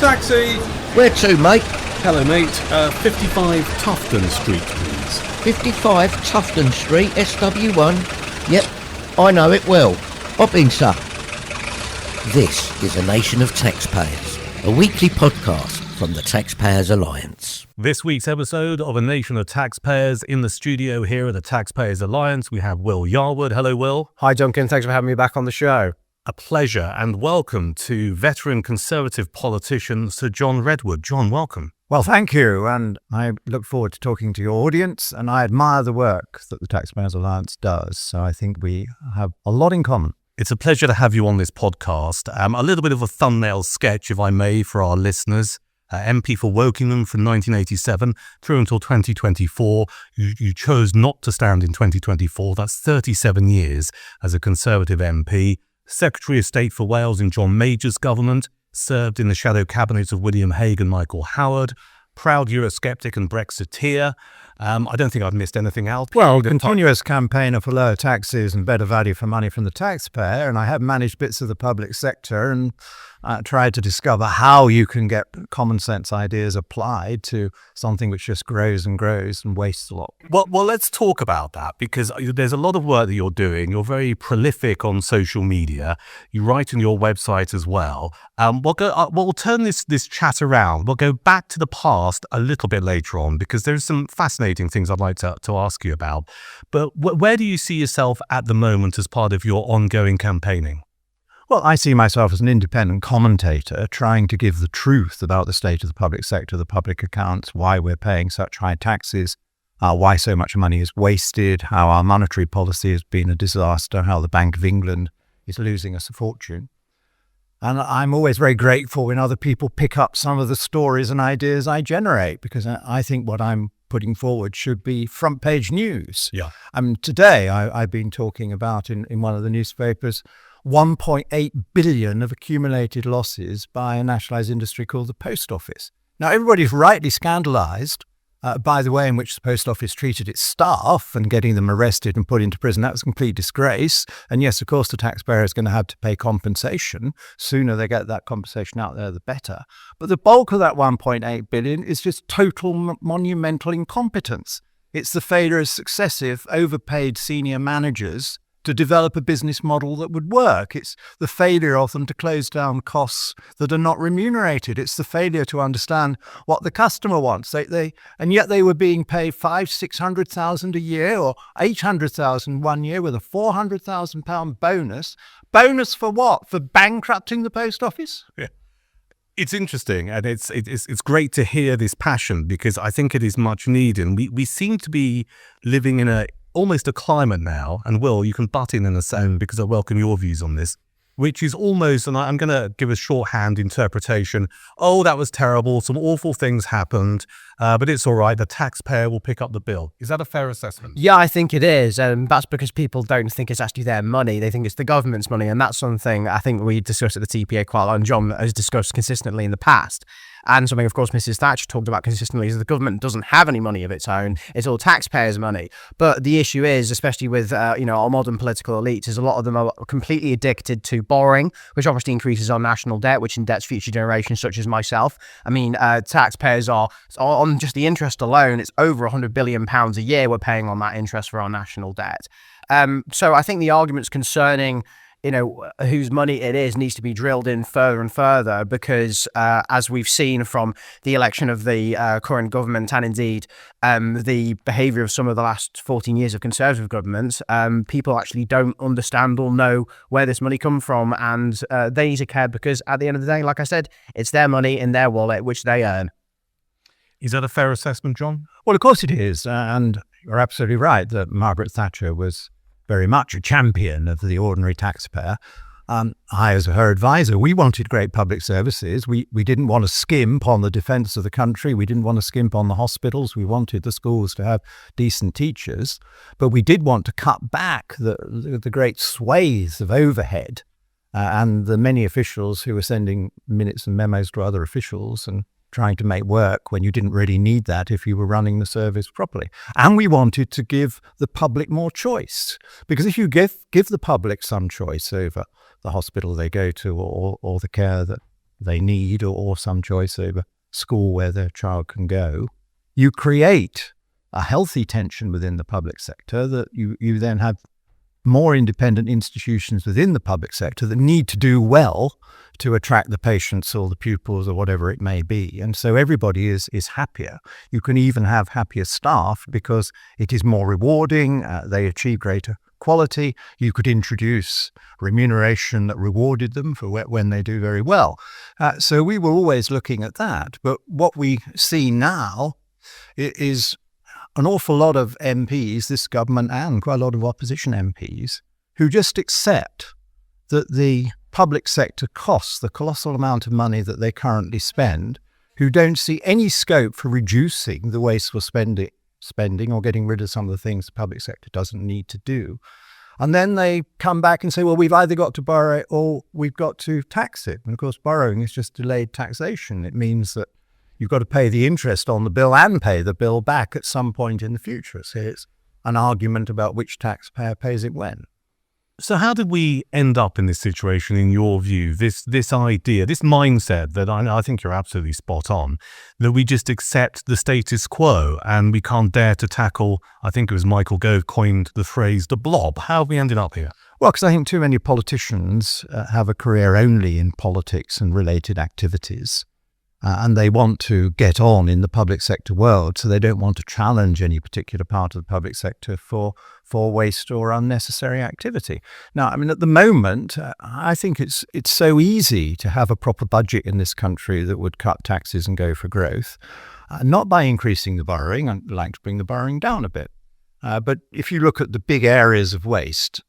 Taxi! Where to, mate? Hello, mate. 55 Tufton Street, please. 55 Tufton Street, SW1. Yep, I know it well. Hop in, sir. This is A Nation of Taxpayers, a weekly podcast from the Taxpayers Alliance. This week's episode of A Nation of Taxpayers, in the studio here at the Taxpayers Alliance, we have Will Yarwood. Hello, Will. Hi, Duncan. Thanks for having me back on the show. A pleasure, and welcome to veteran Conservative politician Sir John Redwood. John, welcome. Well, thank you, and I look forward to talking to your audience, and I admire the work that the Taxpayers Alliance does, so I think we have a lot in common. It's a pleasure to have you on this podcast. A little bit of a thumbnail sketch, if I may, for our listeners. MP for Wokingham from 1987 through until 2024. You chose not to stand in 2024. That's 37 years as a Conservative MP. Secretary of State for Wales in John Major's government, served in the shadow cabinets of William Hague and Michael Howard, proud Eurosceptic and Brexiteer. I don't think I've missed anything else. Well, continuous campaigner for lower taxes and better value for money from the taxpayer, and I have managed bits of the public sector and tried to discover how you can get common sense ideas applied to something which just grows and grows and wastes a lot. Well, let's talk about that, because there's a lot of work that you're doing. You're very prolific on social media. You write on your website as well. We'll turn this chat around. We'll go back to the past a little bit later on, because there's some fascinating things I'd like to ask you about. But where do you see yourself at the moment as part of your ongoing campaigning? Well, I see myself as an independent commentator trying to give the truth about the state of the public sector, the public accounts, why we're paying such high taxes, why so much money is wasted, how our monetary policy has been a disaster, how the Bank of England is losing us a fortune. And I'm always very grateful when other people pick up some of the stories and ideas I generate, because I think what I'm putting forward should be front page news. Yeah. Today I've been talking about in one of the newspapers 1.8 billion of accumulated losses by a nationalised industry called the post office. Now, everybody's rightly scandalised by the way in which the post office treated its staff and getting them arrested and put into prison. That was a complete disgrace. And yes, of course, the taxpayer is going to have to pay compensation. Sooner they get that compensation out there, the better. But the bulk of that 1.8 billion is just total monumental incompetence. It's the failure of successive overpaid senior managers to develop a business model that would work. It's the failure of them to close down costs that are not remunerated. It's the failure to understand what the customer wants. And yet they were being paid $500,000-600,000 a year, or $800,000 one year with a £400,000 bonus. Bonus for what? For bankrupting the post office? Yeah. It's interesting, and it's great to hear this passion, because I think it is much needed. We seem to be living in almost a climate now, and Will, you can butt in a second, because I welcome your views on this, which is almost, and I'm going to give a shorthand interpretation, oh, that was terrible, some awful things happened, but it's all right, the taxpayer will pick up the bill. Is that a fair assessment? Yeah, I think it is. And that's because people don't think it's actually their money. They think it's the government's money. And that's something I think we discussed at the TPA quite a lot, and John has discussed consistently in the past. And something, of course, Mrs. Thatcher talked about consistently is the government doesn't have any money of its own. It's all taxpayers' money. But the issue is, especially with our modern political elites, is a lot of them are completely addicted to borrowing, which obviously increases our national debt, which indebts future generations such as myself. I mean, taxpayers are on just the interest alone, it's over £100 billion a year we're paying on that interest for our national debt. So I think the arguments concerning whose money it is needs to be drilled in further and further, because as we've seen from the election of the current government, and indeed the behaviour of some of the last 14 years of Conservative governments, people actually don't understand or know where this money comes from, and they need to care, because at the end of the day, like I said, it's their money in their wallet, which they earn. Is that a fair assessment, John? Well, of course it is, and you're absolutely right that Margaret Thatcher was very much a champion of the ordinary taxpayer. I, as her advisor, we wanted great public services. We didn't want to skimp on the defence of the country. We didn't want to skimp on the hospitals. We wanted the schools to have decent teachers. But we did want to cut back the great swathes of overhead and the many officials who were sending minutes and memos to other officials and trying to make work when you didn't really need that if you were running the service properly. And we wanted to give the public more choice, because if you give the public some choice over the hospital they go to or the care that they need or some choice over school where their child can go, you create a healthy tension within the public sector that you then have more independent institutions within the public sector that need to do well to attract the patients or the pupils or whatever it may be. And so everybody is happier. You can even have happier staff because it is more rewarding. They achieve greater quality. You could introduce remuneration that rewarded them for when they do very well. So we were always looking at that. But what we see now is an awful lot of MPs, this government and quite a lot of opposition MPs, who just accept that the public sector costs the colossal amount of money that they currently spend, who don't see any scope for reducing the wasteful spending or getting rid of some of the things the public sector doesn't need to do. And then they come back and say, well, we've either got to borrow it or we've got to tax it. And of course, borrowing is just delayed taxation. It means that you've got to pay the interest on the bill and pay the bill back at some point in the future. So it's an argument about which taxpayer pays it when. So how did we end up in this situation, in your view, this idea, this mindset that I think you're absolutely spot on, that we just accept the status quo and we can't dare to tackle, I think it was Michael Gove coined the phrase, the blob. How have we ended up here? Well, because I think too many politicians have a career only in politics and related activities. And they want to get on in the public sector world, so they don't want to challenge any particular part of the public sector for waste or unnecessary activity. Now, I mean, at the moment, I think it's so easy to have a proper budget in this country that would cut taxes and go for growth, not by increasing the borrowing. I'd like to bring the borrowing down a bit. But if you look at the big areas of waste,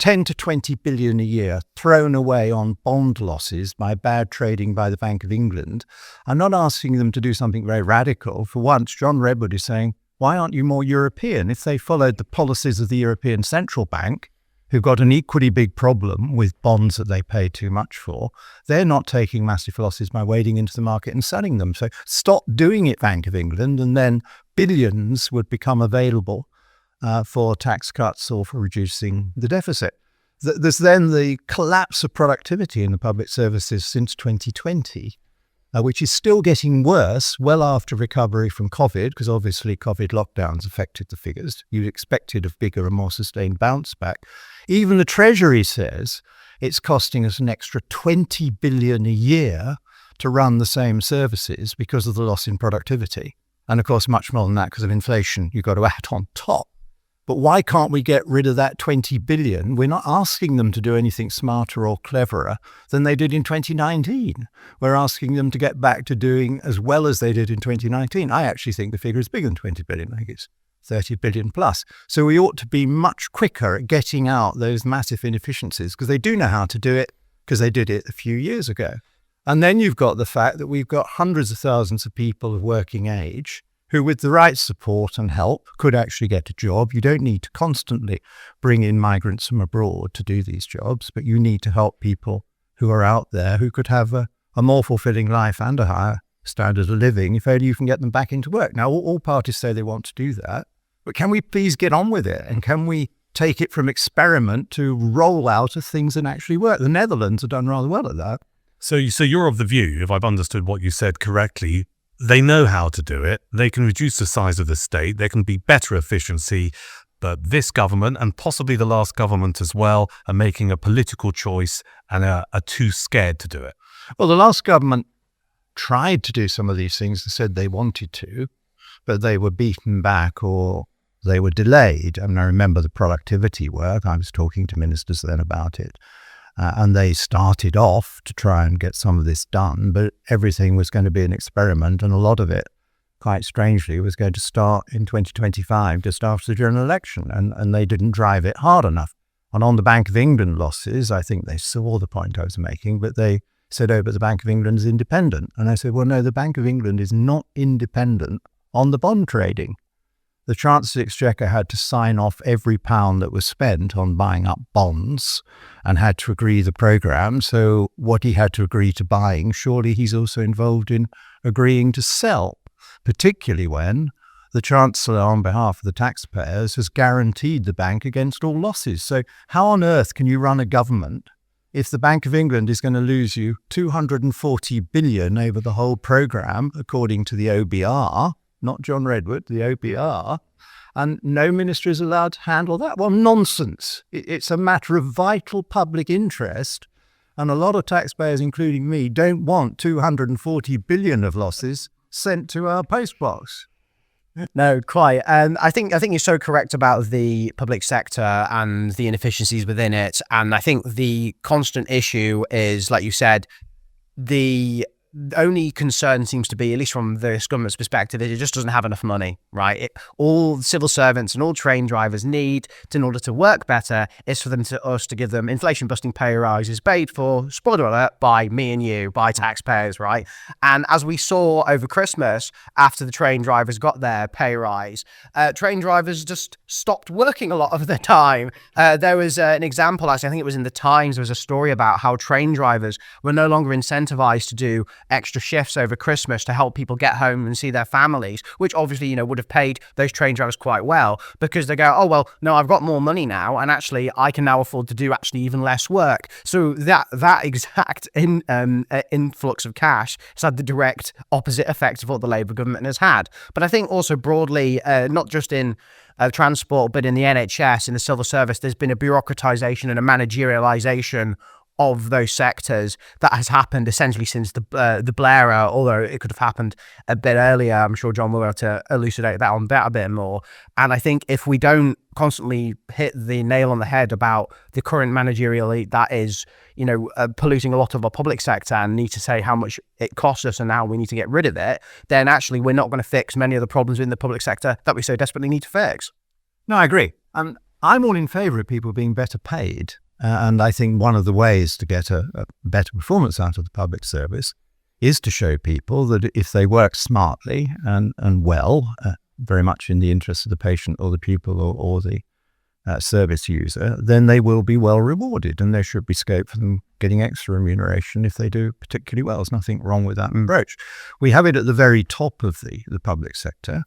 10 to 20 billion a year thrown away on bond losses by bad trading by the Bank of England. I'm not asking them to do something very radical. For once, John Redwood is saying, why aren't you more European? If they followed the policies of the European Central Bank, who've got an equally big problem with bonds that they pay too much for, they're not taking massive losses by wading into the market and selling them. So stop doing it, Bank of England, and then billions would become available for tax cuts or for reducing the deficit. There's then the collapse of productivity in the public services since 2020, which is still getting worse well after recovery from COVID, because obviously COVID lockdowns affected the figures. You'd expected a bigger and more sustained bounce back. Even the Treasury says it's costing us an extra 20 billion a year to run the same services because of the loss in productivity. And of course, much more than that because of inflation you've got to add on top. But why can't we get rid of that 20 billion? We're not asking them to do anything smarter or cleverer than they did in 2019. We're asking them to get back to doing as well as they did in 2019. I actually think the figure is bigger than 20 billion. I think it's 30 billion plus. So we ought to be much quicker at getting out those massive inefficiencies because they do know how to do it because they did it a few years ago. And then you've got the fact that we've got hundreds of thousands of people of working age who with the right support and help could actually get a job. You don't need to constantly bring in migrants from abroad to do these jobs, but you need to help people who are out there who could have a more fulfilling life and a higher standard of living if only you can get them back into work. Now, all parties say they want to do that, but can we please get on with it? And can we take it from experiment to roll out of things that actually work? The Netherlands have done rather well at that. So you're of the view, if I've understood what you said correctly, they know how to do it. They can reduce the size of the state. There can be better efficiency. But this government, and possibly the last government as well, are making a political choice and are too scared to do it. Well, the last government tried to do some of these things and said they wanted to, but they were beaten back or they were delayed. I mean, I remember the productivity work. I was talking to ministers then about it. And they started off to try and get some of this done, but everything was going to be an experiment, and a lot of it, quite strangely, was going to start in 2025, just after the general election, and they didn't drive it hard enough. And on the Bank of England losses, I think they saw the point I was making, but they said, oh, but the Bank of England is independent. And I said, well, no, the Bank of England is not independent on the bond trading. The Chancellor of the Exchequer had to sign off every pound that was spent on buying up bonds and had to agree the programme. So what he had to agree to buying, surely he's also involved in agreeing to sell, particularly when the Chancellor, on behalf of the taxpayers, has guaranteed the bank against all losses. So how on earth can you run a government if the Bank of England is going to lose you 240 billion over the whole programme, according to the OBR, not John Redwood, the OBR, and no ministry is allowed to handle that, well, nonsense. It's a matter of vital public interest, and a lot of taxpayers, including me, don't want 240 billion of losses sent to our postbox. No, quite. I think you're so correct about the public sector and the inefficiencies within it. And I think the constant issue is, like you said, the only concern seems to be, at least from the government's perspective, is it just doesn't have enough money, right? All civil servants and all train drivers need in order to work better is for us to give them inflation-busting pay rises paid for, spoiler alert, by me and you, by taxpayers, right? And as we saw over Christmas, after the train drivers got their pay rise, train drivers just stopped working a lot of the time. There was an example, actually, I think it was in the Times, there was a story about how train drivers were no longer incentivized to do extra shifts over Christmas to help people get home and see their families, which obviously, would have paid those train drivers quite well, because they go, oh, well, no, I've got more money now, and actually I can now afford to do actually even less work. So that exact influx of cash has had the direct opposite effect of what the Labour government has had. But I think also broadly, not just in transport, but in the NHS, in the civil service, there's been a bureaucratisation and a managerialisation of those sectors that has happened essentially since the Blair era, although it could have happened a bit earlier. I'm sure John will be able to elucidate that on that a bit more. And I think if we don't constantly hit the nail on the head about the current managerial elite that is, polluting a lot of our public sector, and need to say how much it costs us and how we need to get rid of it, then actually we're not going to fix many of the problems in the public sector that we so desperately need to fix. No, I agree. I'm all in favour of people being better paid. And I think one of the ways to get a better performance out of the public service is to show people that if they work smartly and well, very much in the interest of the patient or the pupil or the service user, then they will be well rewarded, and there should be scope for them getting extra remuneration if they do particularly well. There's nothing wrong with that approach. We have it at the very top of the public sector,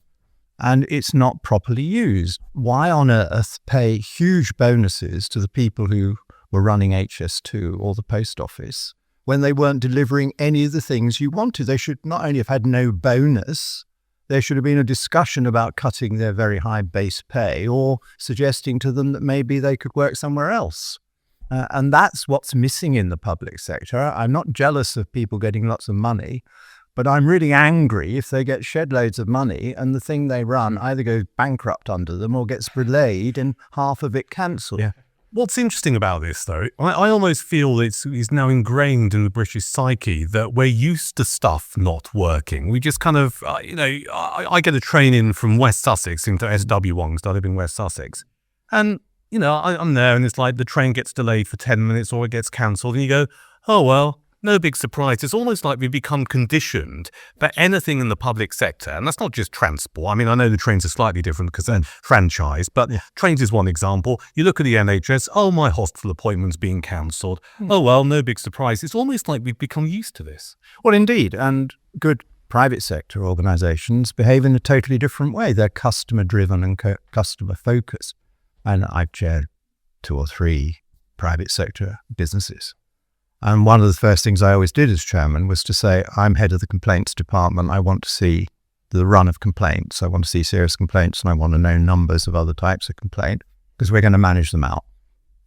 and it's not properly used. Why on earth pay huge bonuses to the people who were running HS2 or the post office when they weren't delivering any of the things you wanted? They should not only have had no bonus, there should have been a discussion about cutting their very high base pay or suggesting to them that maybe they could work somewhere else. And that's what's missing in the public sector. I'm not jealous of people getting lots of money, but I'm really angry if they get shed loads of money and the thing they run either goes bankrupt under them or gets delayed and half of it cancelled. Yeah. What's interesting about this, though, I almost feel it's now ingrained in the British psyche that we're used to stuff not working. We just kind of, I get a train in from West Sussex into SW1 because I live in West Sussex. And, I'm there and it's like the train gets delayed for 10 minutes or it gets cancelled. And you go, oh, well, no big surprise. It's almost like we've become conditioned for anything in the public sector. And that's not just transport. I mean, I know the trains are slightly different because they're franchised, but trains is one example. You look at the NHS, oh, my hospital appointment's being cancelled. Oh, well, no big surprise. It's almost like we've become used to this. Well, indeed. And good private sector organisations behave in a totally different way. They're customer driven and customer focused. And I've chaired 2 or 3 private sector businesses. And one of the first things I always did as chairman was to say, I'm head of the complaints department. I want to see the run of complaints. I want to see serious complaints, and I want to know numbers of other types of complaint, because we're going to manage them out.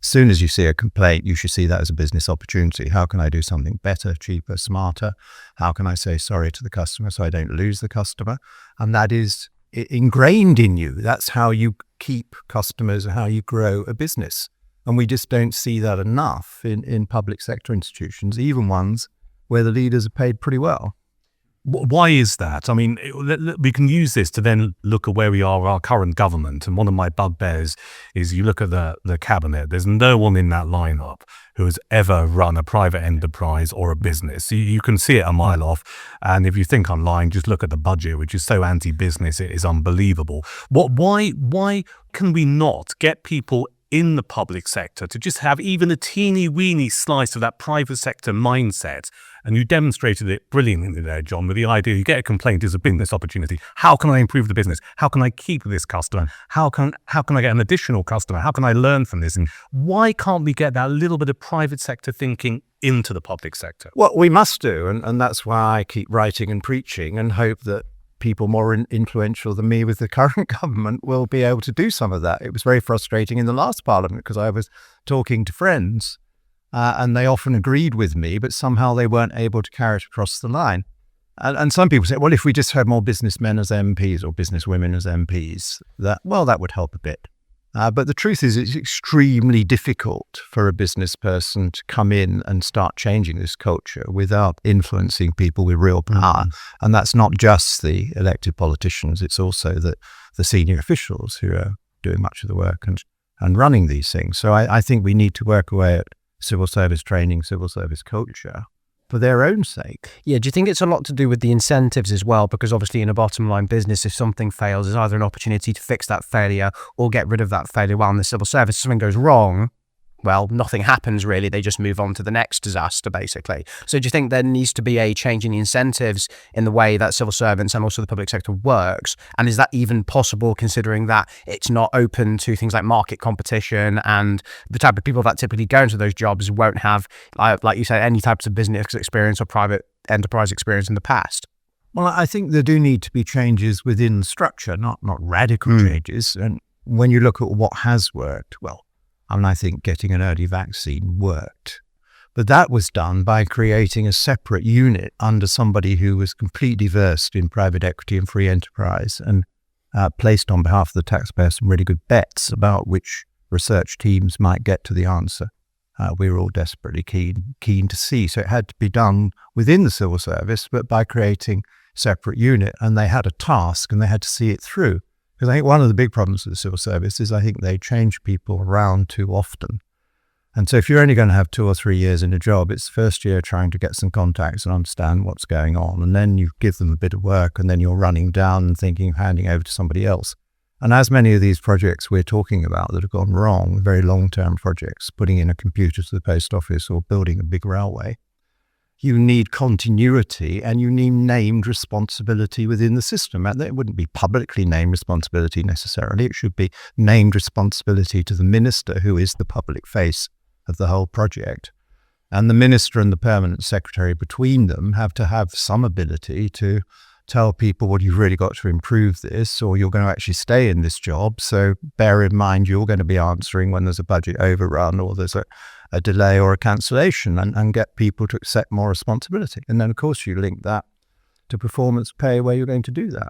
As soon as you see a complaint, you should see that as a business opportunity. How can I do something better, cheaper, smarter? How can I say sorry to the customer so I don't lose the customer? And that is ingrained in you. That's how you keep customers, how you grow a business. And we just don't see that enough in public sector institutions, even ones where the leaders are paid pretty well. Why is that? I mean, we can use this to then look at where we are, our current government. And one of my bugbears is you look at the cabinet, there's no one in that lineup who has ever run a private enterprise or a business. You can see it a mile off. And if you think I'm lying, just look at the budget, which is so anti-business, it is unbelievable. Why can we not get people in the public sector to just have even a teeny weeny slice of that private sector mindset. And you demonstrated it brilliantly there, John, with the idea you get a complaint is a business opportunity. How can I improve the business? How can I keep this customer? How can I get an additional customer? How can I learn from this? And why can't we get that little bit of private sector thinking into the public sector? Well, we must do, and that's why I keep writing and preaching and hope that people more influential than me with the current government will be able to do some of that. It was very frustrating in the last parliament because I was talking to friends and they often agreed with me, but somehow they weren't able to carry it across the line. And some people say, well, if we just had more businessmen as MPs or businesswomen as MPs, that would help a bit. But the truth is it's extremely difficult for a business person to come in and start changing this culture without influencing people with real power. And that's not just the elected politicians, it's also the senior officials who are doing much of the work and running these things. So I think we need to work away at civil service training, civil service culture for their own sake. Yeah, do you think it's a lot to do with the incentives as well? Because obviously in a bottom line business, if something fails, there's either an opportunity to fix that failure or get rid of that failure. While in the civil service, if something goes wrong, well, nothing happens really. They just move on to the next disaster, basically. So do you think there needs to be a change in the incentives in the way that civil servants and also the public sector works? And is that even possible considering that it's not open to things like market competition and the type of people that typically go into those jobs won't have, like you said, any types of business experience or private enterprise experience in the past? Well, I think there do need to be changes within the structure, not radical changes. And when you look at what has worked, I think getting an early vaccine worked. But that was done by creating a separate unit under somebody who was completely versed in private equity and free enterprise and placed on behalf of the taxpayer some really good bets about which research teams might get to the answer we were all desperately keen to see. So it had to be done within the civil service, but by creating a separate unit. And they had a task and they had to see it through. Because I think one of the big problems with the civil service is I think they change people around too often. And so if you're only going to have 2 or 3 years in a job, it's the first year trying to get some contacts and understand what's going on. And then you give them a bit of work and then you're running down and thinking of handing over to somebody else. And as many of these projects we're talking about that have gone wrong, very long-term projects, putting in a computer to the post office or building a big railway, you need continuity and you need named responsibility within the system. And it wouldn't be publicly named responsibility necessarily. It should be named responsibility to the minister, who is the public face of the whole project. And the minister and the permanent secretary between them have to have some ability to tell people, well, you've really got to improve this, or you're going to actually stay in this job. So bear in mind, you're going to be answering when there's a budget overrun or there's a delay or a cancellation, and get people to accept more responsibility. And then, of course, you link that to performance pay where you're going to do that.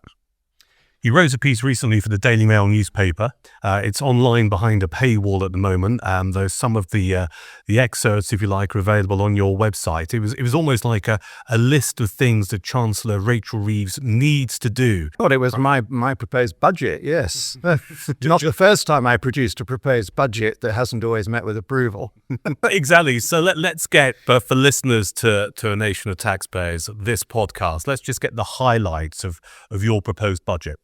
You wrote a piece recently for the Daily Mail newspaper. It's online behind a paywall at the moment. Though some of the excerpts, if you like, are available on your website. It was almost like a list of things that Chancellor Rachel Reeves needs to do. Well, it was my proposed budget, yes. Not the first time I produced a proposed budget that hasn't always met with approval. Exactly. So let's get, for listeners to A Nation of Taxpayers, this podcast, let's just get the highlights of your proposed budget.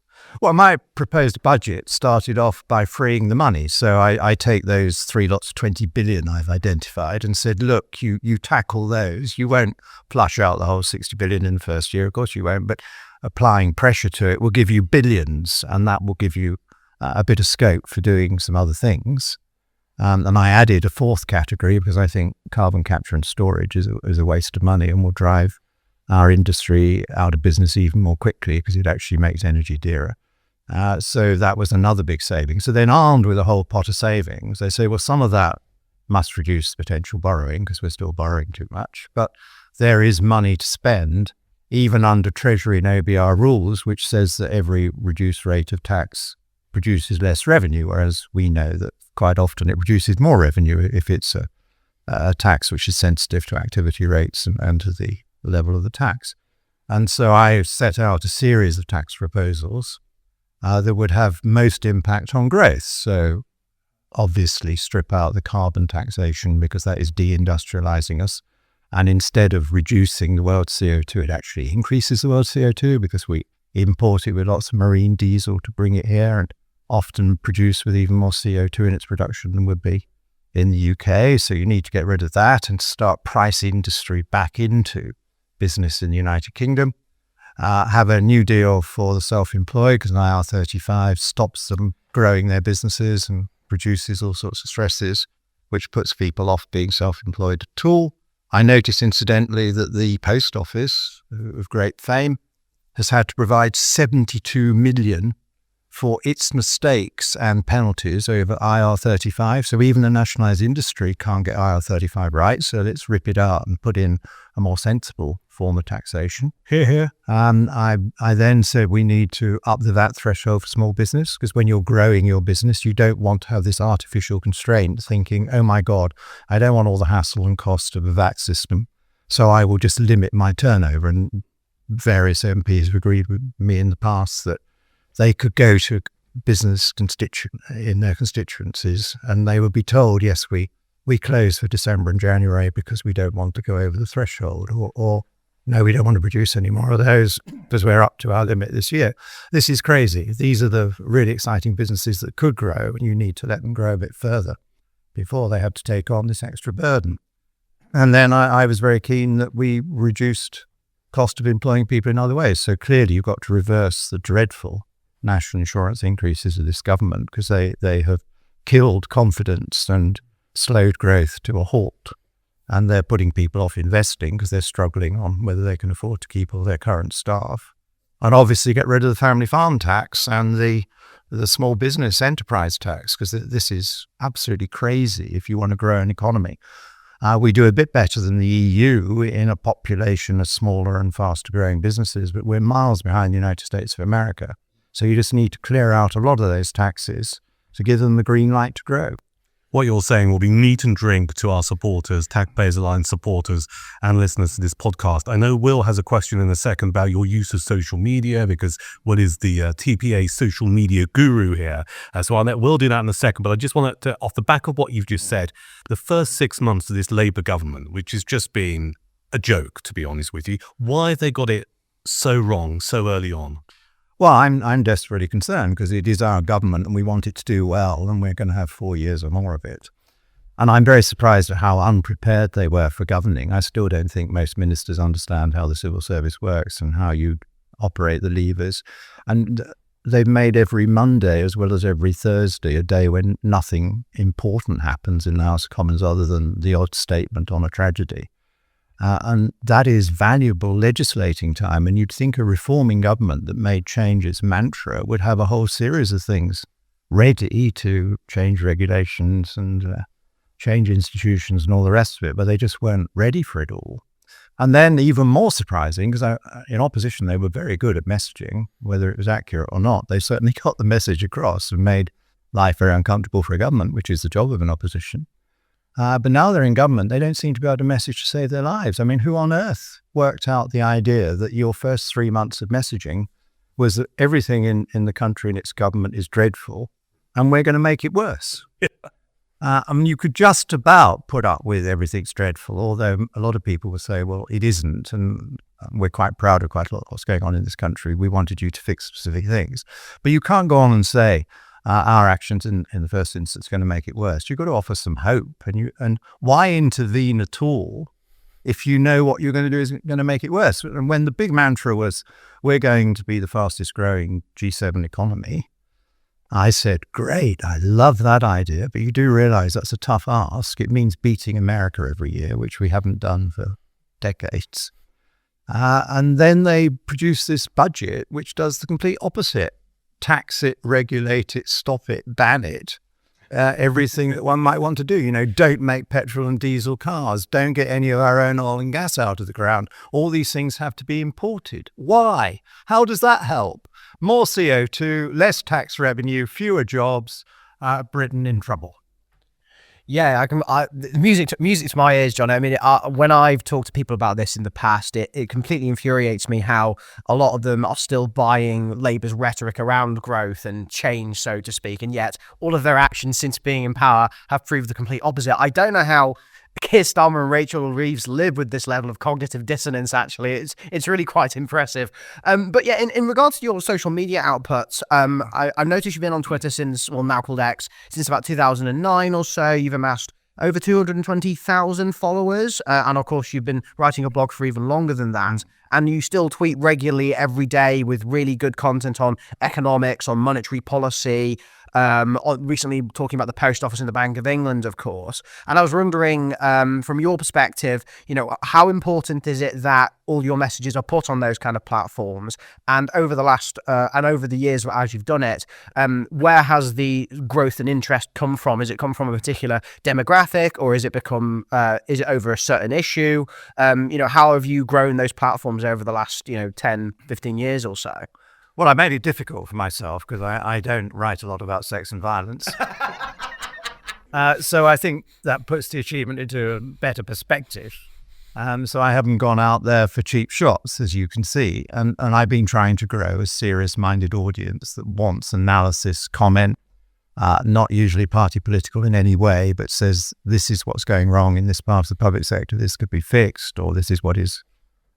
Well, my proposed budget started off by freeing the money. So I take those 3 lots of 20 billion I've identified and said, look, you tackle those. You won't flush out the whole 60 billion in the first year. Of course you won't. But applying pressure to it will give you billions, and that will give you a bit of scope for doing some other things. And I added a 4th category because I think carbon capture and storage is a waste of money and will drive our industry out of business even more quickly because it actually makes energy dearer. So that was another big saving. So then, armed with a whole pot of savings, they say, well, some of that must reduce potential borrowing because we're still borrowing too much. But there is money to spend even under Treasury and OBR rules, which says that every reduced rate of tax produces less revenue, whereas we know that quite often it produces more revenue if it's a tax which is sensitive to activity rates and to the level of the tax. And so I set out a series of tax proposals that would have most impact on growth. So obviously strip out the carbon taxation because that is deindustrializing us. And instead of reducing the world's CO2, it actually increases the world's CO2 because we import it with lots of marine diesel to bring it here. And often produced with even more CO2 in its production than would be in the UK. So you need to get rid of that and start price industry back into business in the United Kingdom. Have a new deal for the self-employed, because an IR35 stops them growing their businesses and produces all sorts of stresses, which puts people off being self-employed at all. I notice, incidentally, that the Post Office, of great fame, has had to provide 72 million for its mistakes and penalties over IR35. So even the nationalised industry can't get IR35 right. So let's rip it out and put in a more sensible form of taxation. Here. I then said we need to up the VAT threshold for small business, because when you're growing your business, you don't want to have this artificial constraint thinking, oh my God, I don't want all the hassle and cost of a VAT system, so I will just limit my turnover. And various MPs have agreed with me in the past that they could go to business in their constituencies and they would be told, yes, we close for December and January because we don't want to go over the threshold, or no, we don't want to produce any more of those because we're up to our limit this year. This is crazy. These are the really exciting businesses that could grow, and you need to let them grow a bit further before they have to take on this extra burden. And then I was very keen that we reduced cost of employing people in other ways. So clearly you've got to reverse the dreadful national insurance increases of this government, because they have killed confidence and slowed growth to a halt. And they're putting people off investing because they're struggling on whether they can afford to keep all their current staff. And obviously get rid of the family farm tax and the small business enterprise tax, because this is absolutely crazy if you want to grow an economy. We do a bit better than the EU in a population of smaller and faster growing businesses, but we're miles behind the United States of America. So you just need to clear out a lot of those taxes to give them the green light to grow. What you're saying will be meat and drink to our supporters, Taxpayers Alliance supporters and listeners to this podcast. I know Will has a question in a second about your use of social media, because Will is the TPA social media guru here. So I'll let Will do that in a second. But I just wanted to, off the back of what you've just said, the first 6 months of this Labour government, which has just been a joke, to be honest with you, why have they got it so wrong so early on? Well, I'm desperately concerned, because it is our government and we want it to do well, and we're going to have 4 years or more of it. And I'm very surprised at how unprepared they were for governing. I still don't think most ministers understand how the civil service works and how you operate the levers. And they've made every Monday as well as every Thursday a day when nothing important happens in the House of Commons other than the odd statement on a tragedy. And that is valuable legislating time. And you'd think a reforming government that made change its mantra would have a whole series of things ready to change regulations and change institutions and all the rest of it, but they just weren't ready for it all. And then even more surprising, because in opposition, they were very good at messaging, whether it was accurate or not. They certainly got the message across and made life very uncomfortable for a government, which is the job of an opposition. But now they're in government, they don't seem to be able to message to save their lives. I mean, who on earth worked out the idea that your first 3 months of messaging was that everything in the country and its government is dreadful, and we're going to make it worse? I mean, you could just about put up with everything's dreadful, although a lot of people will say, well, it isn't, and we're quite proud of quite a lot of what's going on in this country. We wanted you to fix specific things. But you can't go on and say, our actions in the first instance are going to make it worse. You've got to offer some hope. And why intervene at all if you know what you're going to do is going to make it worse? And when the big mantra was, we're going to be the fastest growing G7 economy, I said, great, I love that idea, but you do realize that's a tough ask. It means beating America every year, which we haven't done for decades. And then they produce this budget, which does the complete opposite. Tax it, regulate it, stop it, ban it, everything that one might want to do. You know, don't make petrol and diesel cars, don't get any of our own oil and gas out of the ground. All these things have to be imported. Why? How does that help? More CO2, less tax revenue, fewer jobs, Britain in trouble. Yeah, music to my ears, John. I mean, when I've talked to people about this in the past, it completely infuriates me how a lot of them are still buying Labour's rhetoric around growth and change, so to speak, and yet all of their actions since being in power have proved the complete opposite. I don't know how Keir Starmer and Rachel Reeves live with this level of cognitive dissonance. Actually, it's really quite impressive. But yeah, in regards to your social media outputs, I've noticed you've been on Twitter since, well, now called X, since about 2009 or so. You've amassed over 220,000 followers, and of course you've been writing a blog for even longer than that. And you still tweet regularly every day with really good content on economics, on monetary policy. Recently talking about the Post Office and the Bank of England, of course. And I was wondering, from your perspective, how important is it that all your messages are put on those kind of platforms? And over the years as you've done it, where has the growth and interest come from? Has it come from a particular demographic, or is it over a certain issue? How have you grown those platforms over the last 10, 15 years or so? Well, I made it difficult for myself because I don't write a lot about sex and violence. So I think that puts the achievement into a better perspective. So I haven't gone out there for cheap shots, as you can see. And I've been trying to grow a serious-minded audience that wants analysis, comment, not usually party political in any way, but says this is what's going wrong in this part of the public sector, this could be fixed, or this is what is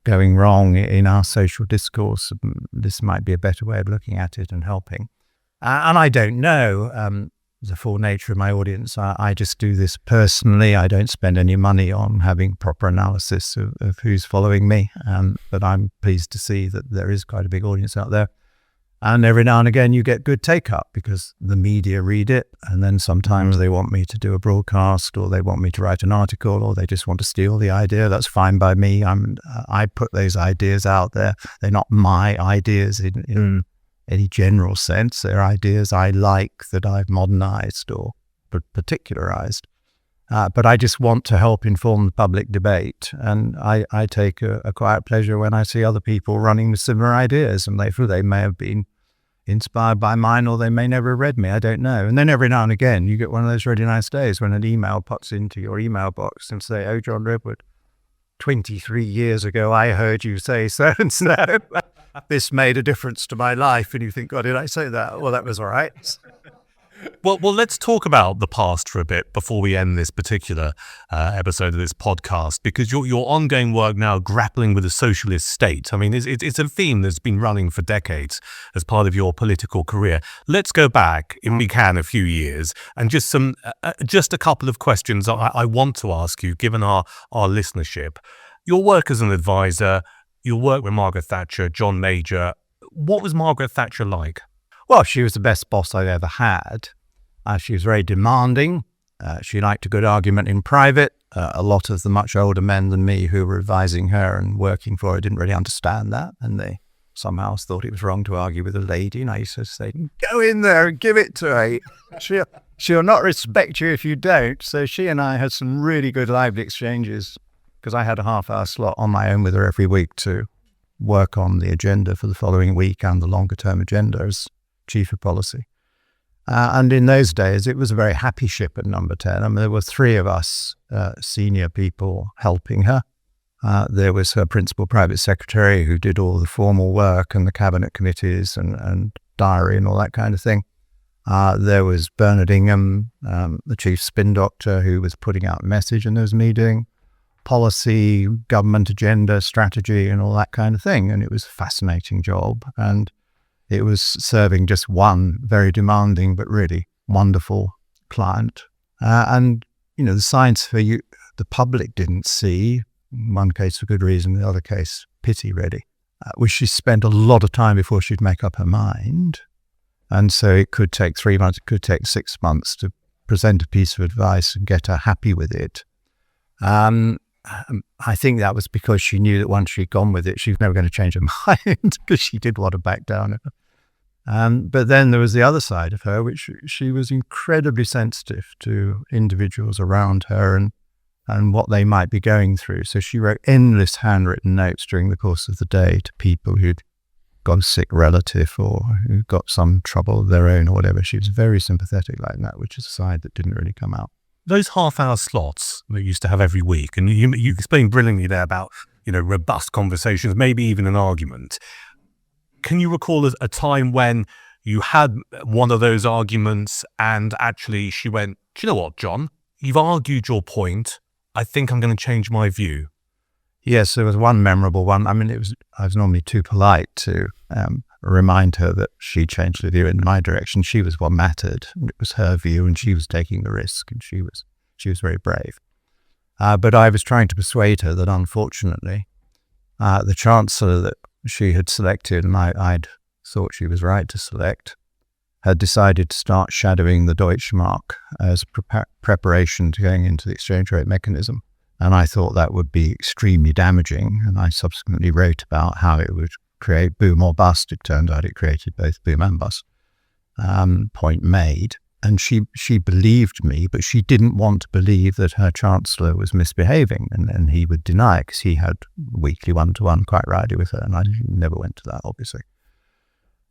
going wrong in our social discourse. This might be a better way of looking at it and helping. And I don't know the full nature of my audience. I just do this personally. I don't spend any money on having proper analysis of who's following me. But I'm pleased to see that there is quite a big audience out there. And every now and again you get good take-up because the media read it, and then sometimes they want me to do a broadcast, or they want me to write an article, or they just want to steal the idea. That's fine by me. I put those ideas out there. They're not my ideas in any general sense. They're ideas I like that I've modernized or particularized. But I just want to help inform the public debate. And I take a quiet pleasure when I see other people running with similar ideas, and they may have been inspired by mine, or they may never have read me. I don't know. And then every now and again, you get one of those really nice days when an email pops into your email box and say, "Oh, John Redwood, 23 years ago, I heard you say so and so. This made a difference to my life." And you think, "God, did I say that? Well, that was all right." Well, let's talk about the past for a bit before we end this particular episode of this podcast, because your ongoing work now grappling with the socialist state. I mean, it's a theme that's been running for decades as part of your political career. Let's go back, if we can, a few years, and just a couple of questions I want to ask you, given our listenership. Your work as an advisor, your work with Margaret Thatcher, John Major. What was Margaret Thatcher like? Well, she was the best boss I ever had. She was very demanding. She liked a good argument in private. A lot of the much older men than me who were advising her and working for her didn't really understand that, and they somehow thought it was wrong to argue with a lady. And I used to say, "Go in there and give it to her. She'll not respect you if you don't." So she and I had some really good lively exchanges, because I had a half-hour slot on my own with her every week to work on the agenda for the following week and the longer-term agenda as chief of policy. And in those days, it was a very happy ship at Number 10. I mean, there were three of us senior people helping her. There was her principal private secretary who did all the formal work and the cabinet committees and diary and all that kind of thing. There was Bernard Ingham, the chief spin doctor, who was putting out a message in those meetings, policy, government agenda, strategy, and all that kind of thing. And it was a fascinating job. And it was serving just one very demanding but really wonderful client. And, the science for you, the public didn't see, in one case for good reason, in the other case, pity really, which she spent a lot of time before she'd make up her mind. And so it could take 3 months, it could take 6 months to present a piece of advice and get her happy with it. I think that was because she knew that once she'd gone with it, she was never going to change her mind, because she did want to back down. But then there was the other side of her, which she was incredibly sensitive to individuals around her and what they might be going through. So she wrote endless handwritten notes during the course of the day to people who'd got a sick relative or who got some trouble of their own or whatever. She was very sympathetic like that, which is a side that didn't really come out. Those half-hour slots that you used to have every week, and you explained brilliantly there about, robust conversations, maybe even an argument. Can you recall a time when you had one of those arguments and actually she went, "Do you know what, John? You've argued your point. I think I'm going to change my view? Yes, there was one memorable one. I mean, I was normally too polite to remind her that she changed the view in my direction. She was what mattered. It was her view, and she was taking the risk, and she was very brave. But I was trying to persuade her that, unfortunately, the Chancellor that she had selected, and I'd thought she was right to select, had decided to start shadowing the Deutschmark as preparation to going into the exchange rate mechanism. And I thought that would be extremely damaging. And I subsequently wrote about how it would create boom or bust. It turned out it created both boom and bust. Point made. And she believed me, but she didn't want to believe that her Chancellor was misbehaving. And he would deny it because he had weekly one-to-one quite rightly with her. And I never went to that, obviously,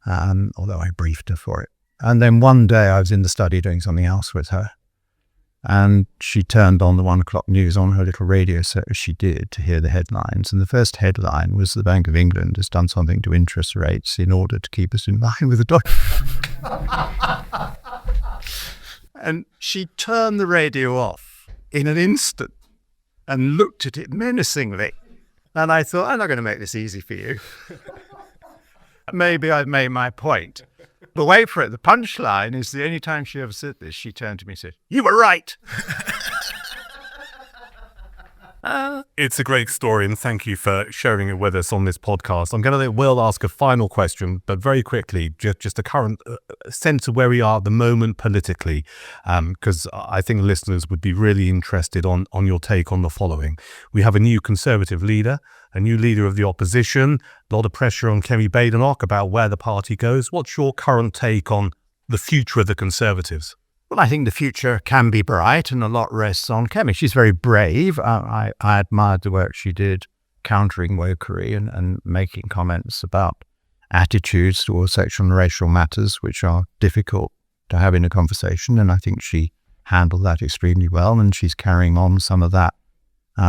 although I briefed her for it. And then one day I was in the study doing something else with her. And she turned on the 1 o'clock news on her little radio set, as she did, to hear the headlines. And the first headline was the Bank of England has done something to interest rates in order to keep us in line with the dollar. And she turned the radio off in an instant and looked at it menacingly. And I thought, I'm not going to make this easy for you. Maybe I've made my point. But wait for it. The punchline is the only time she ever said this, she turned to me and said, "You were right." It's a great story, and thank you for sharing it with us on this podcast. I'm going to let Will ask a final question, but very quickly, just a current sense of where we are at the moment politically, because I think listeners would be really interested on your take on the following. We have a new Conservative leader, a new leader of the opposition, a lot of pressure on Kemi Badenoch about where the party goes. What's your current take on the future of the Conservatives? Well, I think the future can be bright, and a lot rests on Kemi. She's very brave. I admired the work she did countering wokery and making comments about attitudes towards sexual and racial matters, which are difficult to have in a conversation. And I think she handled that extremely well, and she's carrying on some of that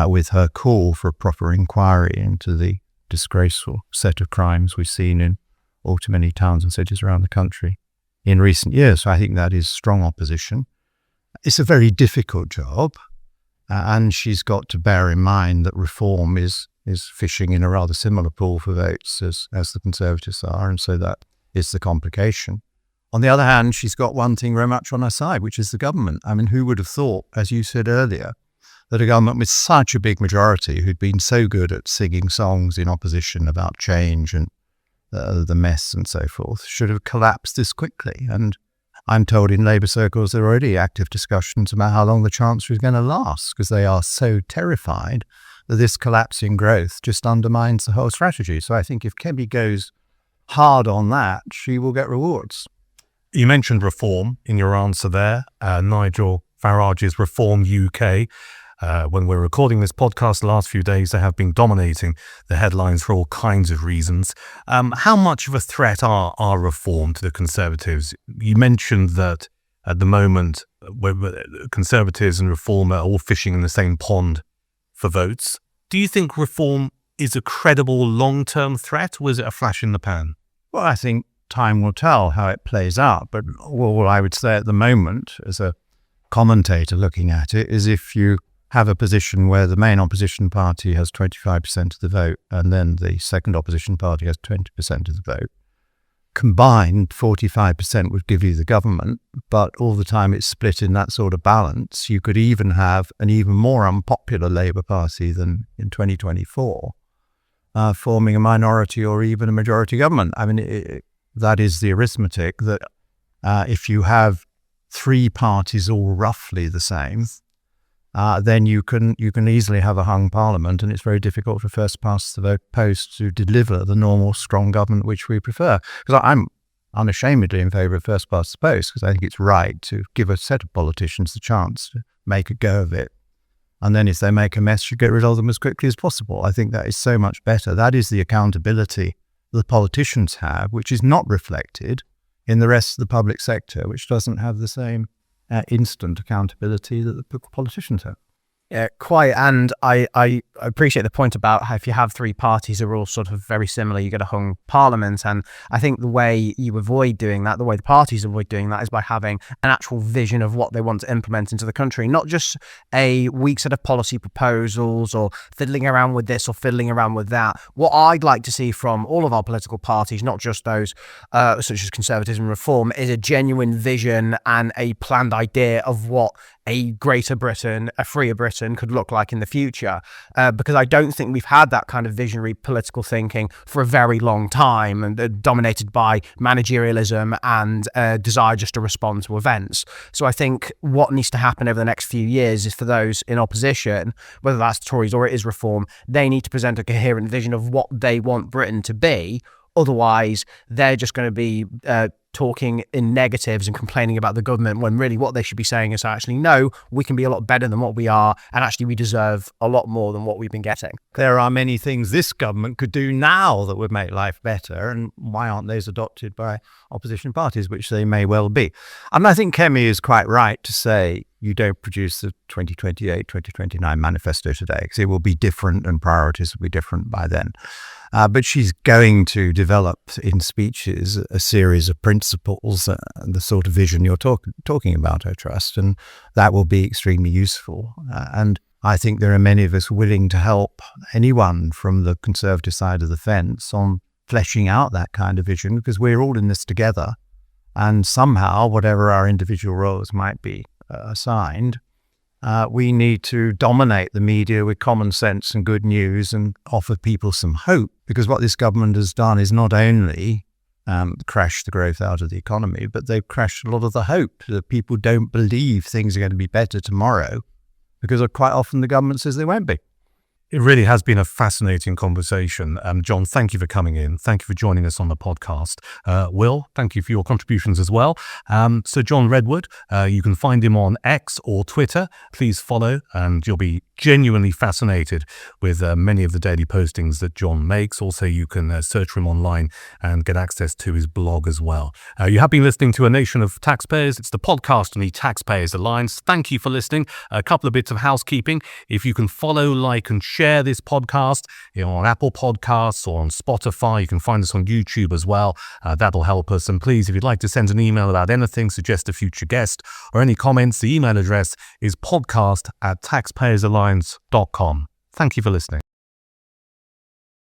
with her call for a proper inquiry into the disgraceful set of crimes we've seen in all too many towns and cities around the country in recent years. So I think that is strong opposition. It's a very difficult job, and she's got to bear in mind that reform is fishing in a rather similar pool for votes as the Conservatives are, and so that is the complication. On the other hand, she's got one thing very much on her side, which is the government. I mean, who would have thought, as you said earlier, that a government with such a big majority, who'd been so good at singing songs in opposition about change and the mess and so forth, should have collapsed this quickly. And I'm told in Labour circles there are already active discussions about how long the Chancellor is going to last, because they are so terrified that this collapsing growth just undermines the whole strategy. So I think if Kemi goes hard on that, she will get rewards. You mentioned reform in your answer there. Nigel Farage's Reform UK. When we're recording this podcast, the last few days, they have been dominating the headlines for all kinds of reasons. How much of a threat are reform to the Conservatives? You mentioned that at the moment, Conservatives and Reform are all fishing in the same pond for votes. Do you think reform is a credible long-term threat, or is it a flash in the pan? Well, I think time will tell how it plays out. But what I would say at the moment, as a commentator looking at it, is if you have a position where the main opposition party has 25% of the vote and then the second opposition party has 20% of the vote, combined 45% would give you the government, but all the time it's split in that sort of balance. You could even have an even more unpopular Labour Party than in 2024, forming a minority or even a majority government. I mean, that is the arithmetic, that if you have three parties all roughly the same, then you can easily have a hung parliament, and it's very difficult for first past the vote post to deliver the normal strong government which we prefer. Because I'm unashamedly in favour of first past the post, because I think it's right to give a set of politicians the chance to make a go of it. And then if they make a mess, you get rid of them as quickly as possible. I think that is so much better. That is the accountability the politicians have, which is not reflected in the rest of the public sector, which doesn't have the same instant accountability that the politicians have. Yeah, quite. And I appreciate the point about how if you have three parties who are all sort of very similar, you get a hung parliament. And I think the way you avoid doing that, the way the parties avoid doing that, is by having an actual vision of what they want to implement into the country, not just a weak set of policy proposals or fiddling around with this or fiddling around with that. What I'd like to see from all of our political parties, not just those such as conservatism and reform, is a genuine vision and a planned idea of what a greater Britain, a freer Britain could look like in the future. Because I don't think we've had that kind of visionary political thinking for a very long time, and dominated by managerialism and desire just to respond to events. So I think what needs to happen over the next few years is for those in opposition, whether that's the Tories or it is reform, they need to present a coherent vision of what they want Britain to be. Otherwise, they're just going to be talking in negatives and complaining about the government, when really what they should be saying is actually, no, we can be a lot better than what we are, and actually we deserve a lot more than what we've been getting. There are many things this government could do now that would make life better, and why aren't those adopted by opposition parties, which they may well be? And I think Kemi is quite right to say you don't produce the 2028, 2029 manifesto today, because it will be different and priorities will be different by then. But she's going to develop in speeches a series of principles, the sort of vision you're talking about, I trust, and that will be extremely useful. And I think there are many of us willing to help anyone from the Conservative side of the fence on fleshing out that kind of vision, because we're all in this together. And somehow, whatever our individual roles might be assigned, we need to dominate the media with common sense and good news and offer people some hope, because what this government has done is not only crash the growth out of the economy, but they've crashed a lot of the hope that people don't believe things are going to be better tomorrow, because quite often the government says they won't be. It really has been a fascinating conversation. John, thank you for coming in. Thank you for joining us on the podcast. Will, thank you for your contributions as well. Sir John Redwood, you can find him on X or Twitter. Please follow, and you'll be genuinely fascinated with many of the daily postings that John makes. Also, you can search for him online and get access to his blog as well. You have been listening to A Nation of Taxpayers. It's the podcast on the Taxpayers Alliance. Thank you for listening. A couple of bits of housekeeping. If you can follow, like, and share this podcast, on Apple Podcasts or on Spotify, you can find us on YouTube as well. That'll help us. And please, if you'd like to send an email about anything, suggest a future guest, or any comments, the email address is podcast@taxpayersalliance.com. Thank you for listening.